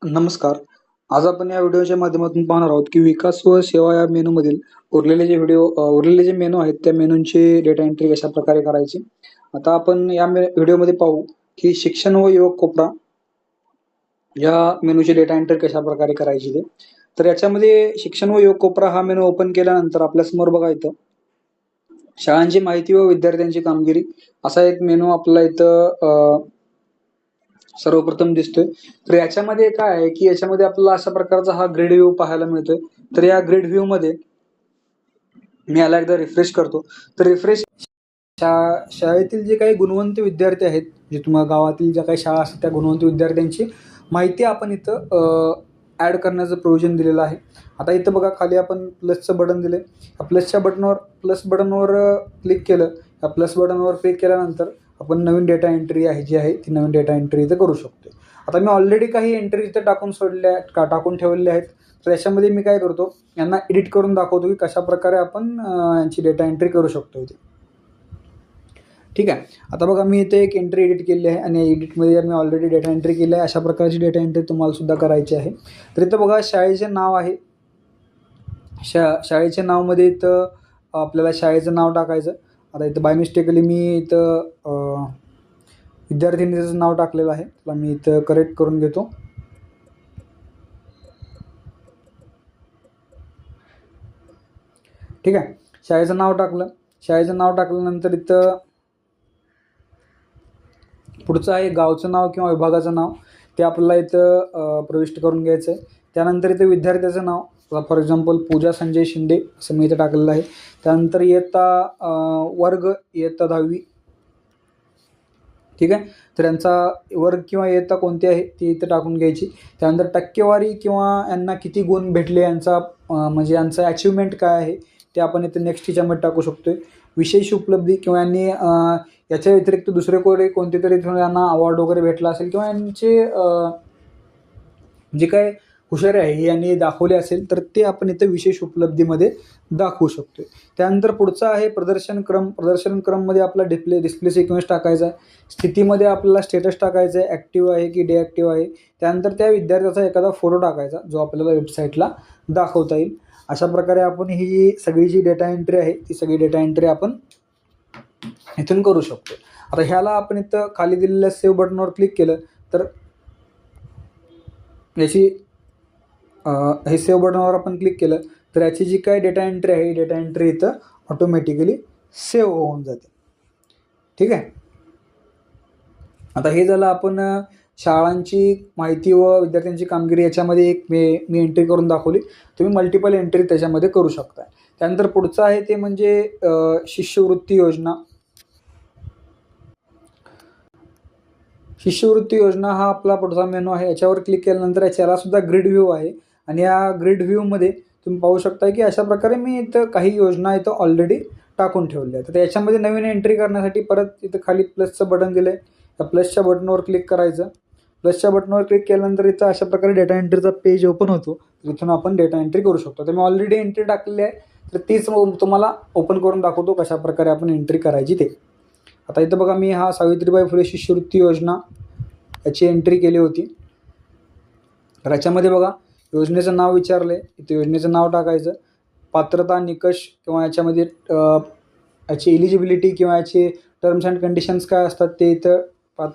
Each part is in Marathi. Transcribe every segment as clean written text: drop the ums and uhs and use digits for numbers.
नमस्कार. आज आपण या व्हिडिओच्या माध्यमातून पाहणार आहोत, की विकास व सेवा या मेनूमधील उरलेले जे मेनू आहेत, त्या मेनूंची डेटा एंट्री कशाप्रकारे करायची. आता आपण या व्हिडिओमध्ये पाहू, की शिक्षण व युवक कोपरा या मेनूची डेटा एंट्री कशाप्रकारे करायची ते. तर याच्यामध्ये शिक्षण व युवक कोपरा हा मेनू ओपन केल्यानंतर आपल्यासमोर बघा इथं शाळांची माहिती व विद्यार्थ्यांची कामगिरी असा एक मेनू आपल्याला इथं सर्वप्रथम दिसतोय. तर याच्यामध्ये काय आहे, की याच्यामध्ये आपल्याला अशा प्रकारचा हा ग्रिड व्ह्यू पाहायला मिळतोय. तर या ग्रिड व्ह्यूमध्ये मी याला एकदा रिफ्रेश करतो. तर रिफ्रेश शाळेतील जे काही गुणवंत विद्यार्थी आहेत, जे तुम्हाला गावातील ज्या काही शाळा असतात त्या गुणवंत विद्यार्थ्यांची माहिती आपण इथं ॲड करण्याचं प्रोव्हिजन दिलेलं आहे. आता इथं बघा खाली आपण प्लसचं बटन दिलं आहे. या प्लस बटनवर क्लिक केलं. या प्लस बटनवर क्लिक केल्यानंतर आपण नवीन डेटा एंट्री जी आहे ती नवीन डेटा एंट्री इथं करू शकतो. आता मी ऑलरेडी काही एंट्री इथं टाकून ठेवलेल्या आहेत. तर याच्यामध्ये मी काय करतो, यांना एडिट करून दाखवतो, की कशाप्रकारे आपण यांची डेटा एंट्री करू शकतो इथे. ठीक आहे. आता बघा मी इथे एक एंट्री एडिट केली आहे आणि एडिटमध्ये मी ऑलरेडी डेटा एंट्री केली आहे. अशा प्रकारची डेटा एंट्री तुम्हाला सुद्धा करायची आहे. तर इथं बघा शाळेचे नाव आहे. शाळेच्या नावामध्ये इथं आपल्याला शाळेचं नाव टाकायचं. आता इथं बाय मिस्टेकली मी इथं विद्यार्थिनीचं नाव टाकलेलं आहे. त्याला मी इथं करेक्ट करून घेतो. ठीक आहे. शाळेचं नाव टाकलं. शाळेचं नाव टाकल्यानंतर इथं पुढचं आहे गावचं नाव किंवा विभागाचं नाव, ते आपल्याला इथं प्रविष्ट करून घ्यायचं आहे. त्यानंतर इथं विद्यार्थ्याचं नाव, फॉर एक्झाम्पल पूजा संजय शिंदे असं मी इथं टाकलेलं आहे. त्यानंतर वर्ग इयत्ता 10वी. ठीक आहे. तर यांचा वर्ग किंवा इयत्ता कोणती आहे ती इथं टाकून घ्यायची. त्यानंतर टक्केवारी किंवा यांना किती गुण भेटले यांचा म्हणजे यांचं अचिव्हमेंट काय आहे ते आपण इथं नेक्स्ट ह्याच्यामध्ये टाकू शकतो. विशेष उपलब्धी किंवा यांनी याच्या व्यतिरिक्त दुसरे कोणते तरी यांना अवॉर्ड वगैरे भेटला असेल किंवा यांचे जे काय हुशारी आहे हे यांनी दाखवले असेल तर ते आपण इथं विशेष उपलब्धीमध्ये दाखवू शकतो. त्यानंतर पुढचा आहे प्रदर्शन क्रममध्ये आपला डिस्प्ले सिक्वेन्स टाकायचा आहे. स्थितीमध्ये आपल्याला स्टेटस टाकायचं आहे, ॲक्टिव्ह आहे की डिॲक्टिव्ह आहे. त्यानंतर त्या विद्यार्थ्याचा एखादा फोटो टाकायचा जो आपल्याला वेबसाईटला दाखवता येईल. अशा प्रकारे आपण ही सगळी जी डेटा एंट्री आहे ती सगळी डेटा एंट्री आपण इथून करू शकतो. आता ह्याला आपण इथं खाली दिलेल्या सेव्ह बटनवर क्लिक केलं तर याची हे सेव्ह बटनवर आपण क्लिक केलं तर याची जी काय डेटा एंट्री आहे ही डेटा एंट्री इथं ऑटोमॅटिकली सेव्ह होऊन जाते. ठीक आहे. आता हे झालं आपण शाळांची माहिती व विद्यार्थ्यांची कामगिरी याच्यामध्ये एक मी एंट्री करून दाखवली. तुम्ही मल्टिपल एंट्री त्याच्यामध्ये करू शकता. त्यानंतर पुढचं आहे ते म्हणजे शिष्यवृत्ती योजना. शिष्यवृत्ती योजना हा आपला पुढचा मेनू आहे. याच्यावर क्लिक केल्यानंतर याला सुद्धा ग्रिड व्ह्यू आहे आणि या ग्रिड व्ह्यूमध्ये तुम्ही पाहू शकता की अशा प्रकारे मी इथं काही योजना इथं ऑलरेडी टाकून ठेवल्या आहेत. तर याच्यामध्ये नवीन एंट्री करण्यासाठी परत इथं खाली प्लसचं बटन दिलं आहे. त्या प्लसच्या बटनवर क्लिक करायचं. प्लसच्या बटनवर क्लिक केल्यानंतर इथं अशा प्रकारे डेटा एंट्रीचा पेज ओपन होतो. इथून आपण डेटा एंट्री करू शकतो. तर मी ऑलरेडी एंट्री टाकलेली आहे तर तीच तुम्हाला ओपन करून दाखवतो कशाप्रकारे आपण एंट्री करायची ते. आता इथं बघा मी हा सावित्रीबाई फुले शिष्यवृत्ती योजना याची एंट्री केली होती. तर याच्यामध्ये बघा योजनेचं नाव विचारलं आहे. इथं योजनेचं नाव टाकायचं. पात्रता निकष किंवा याच्यामध्ये याची एलिजिबिलिटी किंवा याचे टर्म्स अँड कंडिशन्स काय असतात ते इथं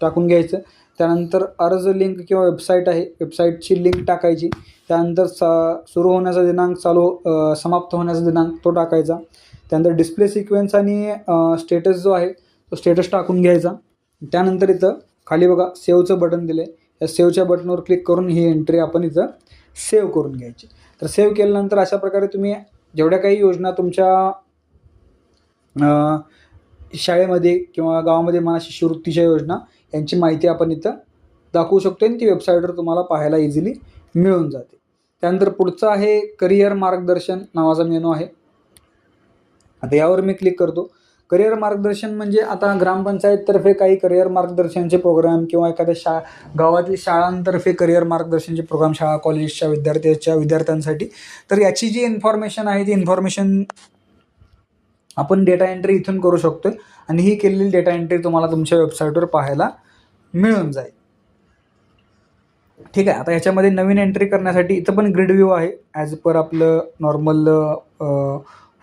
टाकून घ्यायचं. त्यानंतर अर्ज लिंक किंवा वेबसाईट आहे, वेबसाईटची लिंक टाकायची. त्यानंतर सुरू होण्याचा दिनांक, समाप्त होण्याचा दिनांक तो टाकायचा. त्यानंतर डिस्प्ले सिक्वेन्स आणि स्टेटस जो आहे तो स्टेटस टाकून घ्यायचा. त्यानंतर इथं खाली बघा सेव्हचं बटन दिलं आहे. या सेव्हच्या बटनवर क्लिक करून ही एंट्री आपण इथं सेव्ह करून घ्यायची. तर सेव्ह केल्यानंतर अशा प्रकारे तुम्ही जेवढ्या काही योजना तुमच्या शाळेमध्ये किंवा गावामध्ये म्हणा शिष्यवृत्तीच्या योजना यांची माहिती आपण इथं दाखवू शकतो आणि ती वेबसाईटवर तुम्हाला पाहायला इझिली मिळून जाते. त्यानंतर पुढचं आहे करिअर मार्गदर्शन नावाचा मेनू आहे. आता यावर मी क्लिक करतो. करिअर मार्गदर्शन म्हणजे आता ग्रामपंचायततर्फे काही करिअर मार्गदर्शनचे प्रोग्राम किंवा एखाद्या गावातील शाळांतर्फे करिअर मार्गदर्शनचे प्रोग्राम शाळा कॉलेजच्या विद्यार्थ्यांसाठी. तर याची जी इन्फॉर्मेशन आहे ती इन्फॉर्मेशन आपण डेटा एंट्री इथून करू शकतो आणि ही केलेली डेटा एंट्री तुम्हाला तुमच्या वेबसाईटवर पाहायला मिळून जाईल. ठीक आहे. आता ह्याच्यामध्ये नवीन एंट्री करण्यासाठी इथं पण ग्रिड व्ह्यू आहे ॲज पर आपलं नॉर्मल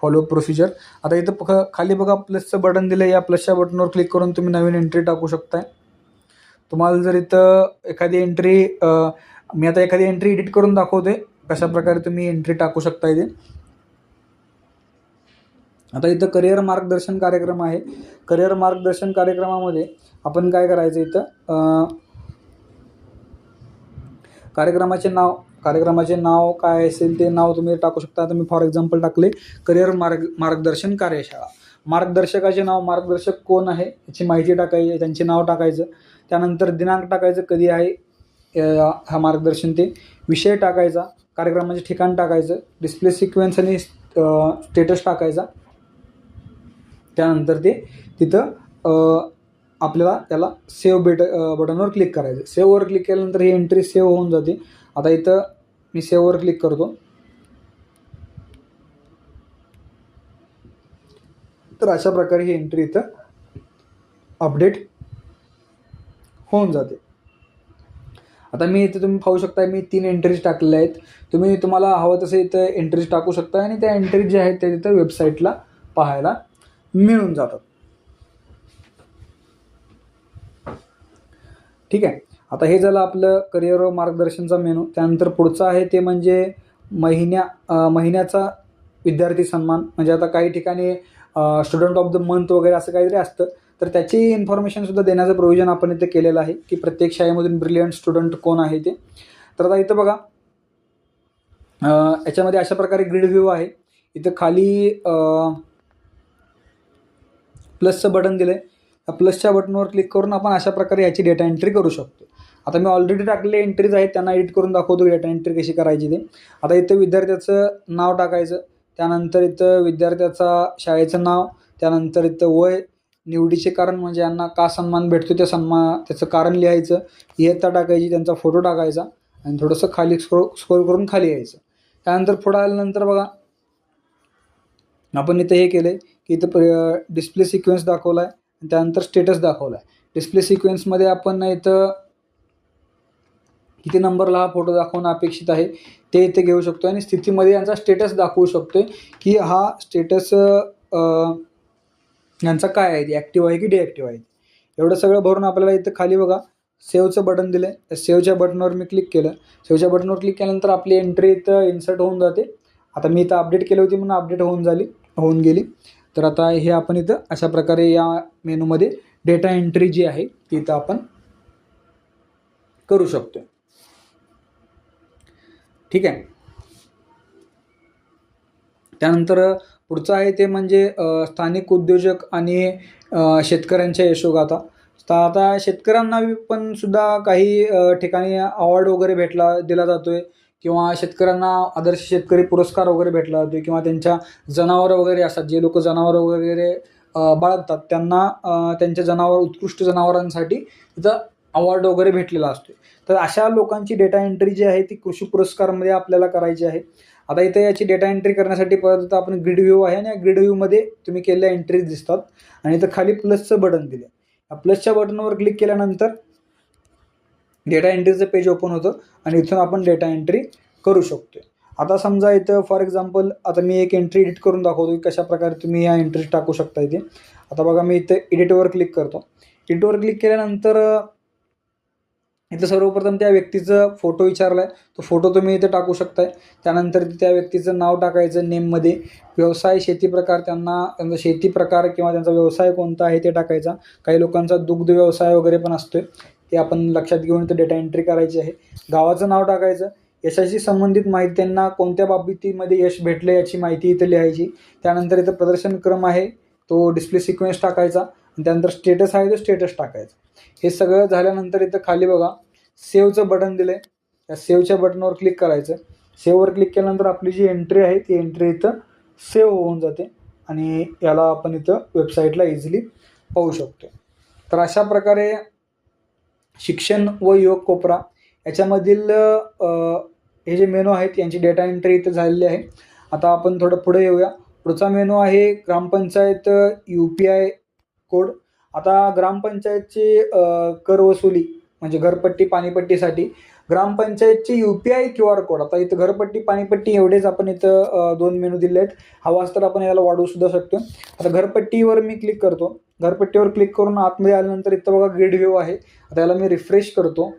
फॉलो प्रोसिजर. आता इथं खाली बघा प्लसचं बटन दिलं आहे. या प्लसच्या बटनवर क्लिक करून तुम्ही नवीन एंट्री टाकू शकताय. तुम्हाला जर इथं एखादी एंट्री मी आता एखादी एंट्री एडिट करून दाखवते कशाप्रकारे तुम्ही एंट्री टाकू शकता इथे. आता इथं करिअर मार्गदर्शन कार्यक्रम आहे. करिअर मार्गदर्शन कार्यक्रमामध्ये आपण काय करायचं इथं कार्यक्रमाचे नाव काय असेल ते नाव तुम्ही टाकू शकता. आता मी फॉर एक्झाम्पल टाकले करिअर मार्गदर्शन कार्यशाळा. मार्गदर्शकाचे नाव, मार्गदर्शक कोण आहे याची माहिती टाकायची, त्यांचे नाव टाकायचं. त्यानंतर दिनांक टाकायचं, कधी आहे हा मार्गदर्शन ते. विषय टाकायचा, कार्यक्रमाचे ठिकाण टाकायचं, डिस्प्ले सिक्वेन्स आणि स्टेटस टाकायचा. त्यानंतर ते तिथं आपल्याला त्याला सेव्ह बटनवर क्लिक करायचं. सेव्हवर क्लिक केल्यानंतर ही एंट्री सेव्ह होऊन जाते. आता इथं मी सेव्हवर क्लिक करतो. तर अशा प्रकारे ही एंट्री इथं अपडेट होऊन जाते. आता मी इथं तुम्ही पाहू शकता मी 3 एंट्रीज टाकलेल्या आहेत. तुम्हाला हवं तसं इथं एंट्रीज टाकू शकता आणि त्या एंट्रीज ज्या आहेत त्या तिथं वेबसाईटला पाहायला मिळून जातात. ठीक आहे. आता हे झालं आपलं करिअर मार्गदर्शनचा मेनू. त्यानंतर पुढचं आहे ते म्हणजे महिन्याचा विद्यार्थी सन्मान. म्हणजे आता काही ठिकाणी स्टुडंट ऑफ द मंथ वगैरे असं काहीतरी असतं, तर त्याची इन्फॉर्मेशनसुद्धा देण्याचं प्रोव्हिजन आपण इथे केलेलं आहे की प्रत्येक शाळेमधून ब्रिलियंट स्टुडंट कोण आहे ते. तर आता इथं बघा याच्यामध्ये अशा प्रकारे ग्रिड व्ह्यू आहे. इथं खाली प्लसचं बटन दिलं आहे. त्या प्लसच्या बटनवर क्लिक करून आपण अशा प्रकारे याची डेटा एंट्री करू शकतो. आता मी ऑलरेडी टाकलेले एंट्रीज आहेत त्यांना एडिट करून दाखवतो डेटा एंट्री कशी करायची ते. आता इथं विद्यार्थ्याचं नाव टाकायचं, त्यानंतर इथं विद्यार्थ्याचा शाळेचं नाव, त्यानंतर इथं वय, निवडीचे कारण म्हणजे यांना का सन्मान भेटतो त्याचं कारण लिहायचं, इयत्ता टाकायची, त्यांचा फोटो टाकायचा आणि थोडंसं खाली स्क्रोल करून खाली यायचं. त्यानंतर पुढं आल्यानंतर बघा आपण इथं हे केलं आहे की इथं डिस्प्ले सिक्वेन्स दाखवला आहे, त्यानंतर स्टेटस दाखवला आहे. डिस्प्ले सिक्वेन्समध्ये आपण इथं किती नंबरला हा फोटो दाखवणं अपेक्षित आहे ते इथे घेऊ शकतो आणि स्थितीमध्ये यांचा स्टेटस दाखवू शकतो की हा स्टेटस यांचा काय आहे, ॲक्टिव्ह आहे की डिॲक्टिव्ह आहे. एवढं सगळं भरून आपल्याला इथं खाली बघा सेव्हचं बटन दिलं आहे. सेव्हच्या बटनवर मी क्लिक केलं. सेव्हच्या बटनवर क्लिक केल्यानंतर आपली एंट्री इथं इन्सर्ट होऊन जाते. आता मी इथं अपडेट केली होती म्हणून अपडेट होऊन गेली. तर आता हे आपण इथं अशा प्रकारे या मेनूमध्ये डेटा एंट्री जी आहे ती इथं आपण करू शकतो. ठीक आहे. त्यानंतर पुढचं आहे ते म्हणजे स्थानिक उद्योजक आणि शेतकऱ्यांच्या यशोगाथा. तर आता शेतकऱ्यांना पण सुद्धा काही ठिकाणी अवॉर्ड वगैरे दिला जातो आहे किंवा शेतकऱ्यांना आदर्श शेतकरी पुरस्कार वगैरे भेटला जातो किंवा त्यांच्या जनावरं वगैरे असतात, जे लोक जनावरं वगैरे बाळगतात त्यांना त्यांच्या उत्कृष्ट जनावरांसाठी तिथं अवॉर्ड वगैरे भेटलेला असतो. तर अशा लोकांची डेटा एंट्री जी आहे ती कृषी पुरस्कारमध्ये आपल्याला करायची आहे. आता इथे याची डेटा एंट्री करण्यासाठी परत आपण ग्रिड व्ह्यू आहे आणि या ग्रिड व्ह्यूमध्ये तुम्ही केलेल्या एंट्रीज दिसतात आणि इथं खाली प्लसचं बटन दिलं. या प्लसच्या बटनवर क्लिक केल्यानंतर डेटा एंट्रीचं पेज ओपन होतं आणि इथून आपण डेटा एंट्री करू शकतो. आता समजा इथं फॉर एक्झाम्पल आता मी एक एंट्री एडिट करून दाखवतो की कशा प्रकारे तुम्ही या एंट्रीज टाकू शकता इथे. आता बघा मी इथं एडिटवर क्लिक करतो. एडिटवर क्लिक केल्यानंतर इथं सर्वप्रथम त्या व्यक्तीचं फोटो विचारला आहे, तो फोटो तुम्ही इथे टाकू शकताय. त्यानंतर त्या व्यक्तीचं नाव टाकायचं नेममध्ये, व्यवसाय, शेती प्रकार, त्यांचा शेती प्रकार किंवा त्यांचा व्यवसाय कोणता आहे ते टाकायचा. काही लोकांचा दुग्ध व्यवसाय वगैरे पण असतोय, ते आपण लक्षात घेऊन इथं डेटा एंट्री करायची आहे. गावाचं नाव टाकायचं, यशाशी संबंधित माहिती, त्यांना कोणत्या बाबतीमध्ये यश भेटलं याची माहिती इथं लिहायची. त्यानंतर इथं प्रदर्शन क्रम आहे तो डिस्प्ले सिक्वेन्स टाकायचा आणि त्यानंतर स्टेटस आहे तो स्टेटस टाकायचा. हे सगळं झाल्यानंतर इथं खाली बघा सेव्हचं बटन दिलं आहे. त्या सेव्हच्या बटनवर क्लिक करायचं. सेव्हवर क्लिक केल्यानंतर आपली जी एंट्री आहे ती एंट्री इथं सेव्ह होऊन जाते आणि याला आपण इथं वेबसाईटला इझिली पाहू शकतो. तर अशा प्रकारे शिक्षण व युवक कोपरा याच्यामधील हे जे मेनू आहेत यांची डेटा एंट्री इथं झालेली आहे. आता आपण थोडं पुढे येऊया. पुढचा मेनू आहे ग्रामपंचायत UPI कोड. आता ग्रामपंचायतची कर वसुली म्हणजे घरपट्टी पाणीपट्टीसाठी ग्रामपंचायतचे UPI QR कोड. आता इथं घरपट्टी, पाणीपट्टी एवढेच आपण इथं 2 मेनू दिले आहेत. हवा तर आपण याला वाढवू सुद्धा शकतो. आता घरपट्टीवर मी क्लिक करतो. घरपट्टीवर क्लिक करून आतमध्ये आल्यानंतर इथं बघा ग्रिड व्ह्यू आहे. आता याला मी रिफ्रेश करतो.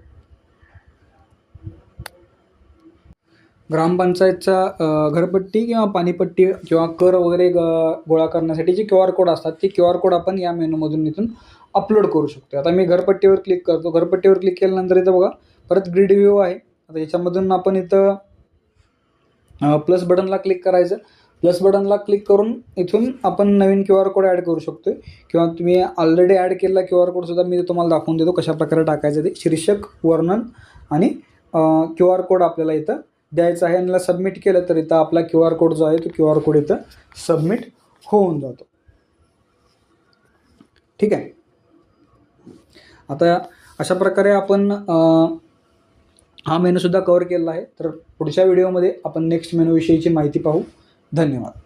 ग्रामपंचायतचा घरपट्टी किंवा पाणीपट्टी किंवा कर वगैरे गोळा करण्यासाठी जे QR कोड असतात ते QR कोड आपण या मेनूमधून इथून अपलोड करू शकतो. आता मी घरपट्टीवर क्लिक करतो. घरपट्टीवर क्लिक केल्यानंतर इथं बघा परत ग्रिड व्ह्यू आहे. आता याच्यामधून आपण इथं प्लस बटनला क्लिक करायचं. प्लस बटनला क्लिक करून इथून आपण नवीन QR कोड ॲड करू शकतो किंवा तुम्ही ऑलरेडी ॲड केलेला QR कोडसुद्धा मी तुम्हाला दाखवून देतो कशाप्रकारे टाकायचं ते. शीर्षक, वर्णन आणि QR कोड आपल्याला इथं द्यायचं आहे आणि याला सबमिट केलं तर इथं आपला QR कोड जो आहे तो QR कोड इथं सबमिट होऊन जातो. ठीक आहे. आता अशा प्रकारे आपण हा मेनूसुद्धा कव्हर केलेला आहे. तर पुढच्या व्हिडिओमध्ये आपण नेक्स्ट मेनूविषयीची माहिती पाहू. धन्यवाद.